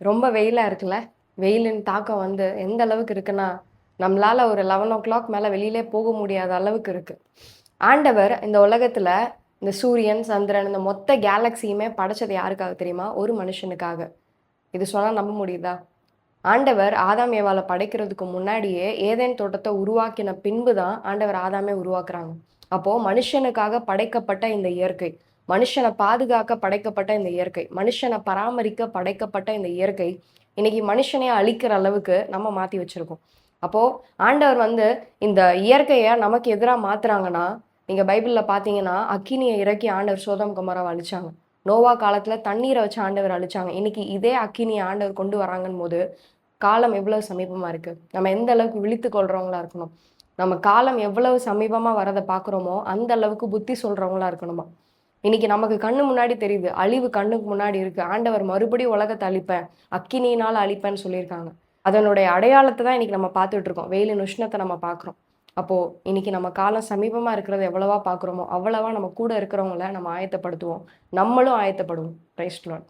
ரொம்ப வெயிலா இருக்குல்ல. வெயிலின் தாக்கம் வந்து எந்த அளவுக்கு இருக்குன்னா, நம்மளால ஒரு 11:00 மேல வெளியிலே போக முடியாத அளவுக்கு இருக்கு. ஆண்டவர் இந்த உலகத்துல இந்த சூரியன், சந்திரன் இந்த மொத்த கேலக்ஸியுமே படைச்சது யாருக்காக தெரியுமா? ஒரு மனுஷனுக்காக. இது சொன்னா நம்ப முடியுதா? ஆண்டவர் ஆதாம் ஏவாள படைக்கிறதுக்கு முன்னாடியே ஏதேன் தோட்டத்த உருவாக்கின பின்பு தான் ஆண்டவர் ஆதாமே உருவாக்குறாங்க. அப்போ மனுஷனுக்காக படைக்கப்பட்ட இந்த இயற்கை, மனுஷன பாதுகாக்க படைக்கப்பட்ட இந்த இயற்கை, மனுஷன பராமரிக்க படைக்கப்பட்ட இந்த இயற்கை, இன்னைக்கு மனுஷனையே அழிக்கிற அளவுக்கு நம்ம மாத்தி வச்சிருக்கோம். அப்போ ஆண்டவர் வந்து இந்த இயற்கைய நமக்கு எதிரா மாத்துறாங்கன்னா, நீங்க பைபிள்ல பார்த்தீங்கன்னா, அக்கினிய இறக்கி ஆண்டவர் சோதோம் கொமோராவ அழிச்சாங்க. நோவா காலத்துல தண்ணீர வச்சு ஆண்டவர் அழிச்சாங்க. இன்னைக்கு இதே அக்கினிய ஆண்டவர் கொண்டு வராங்கன்னும்போது, காலம் எவ்வளவு சமீபமா இருக்கு. நம்ம எந்த அளவுக்கு விழித்துக் கொள்றவங்களா இருக்கணும். நம்ம காலம் எவ்வளவு சமீபமா வரத பார்க்குறோமோ, அந்த அளவுக்கு புத்தி சொல்றவங்களா இருக்கணுமா. இன்னைக்கு நமக்கு கண்ணு முன்னாடி தெரியுது. அழிவு கண்ணுக்கு முன்னாடி இருக்கு. ஆண்டவர் மறுபடியும் உலகத்த அழிப்பேன். அக்கினியினால அழிப்பேன்னு சொல்லியிருக்காங்க. அதனுடைய அடையாளத்த தான் இன்னைக்கு நம்ம பார்த்துட்டு இருக்கோம். வெயிலின் உஷ்ணத்த நம்ம பார்க்குறோம். அப்போ இன்னைக்கு நம்ம காலம் சமீபமா இருக்கிறத எவ்வளவா பார்க்குறோமோ, அவ்வளவா நம்ம கூட இருக்கிறவங்கள நம்ம ஆயத்தப்படுத்துவோம். நம்மளும் ஆயத்தப்படுவோம். Praise the Lord.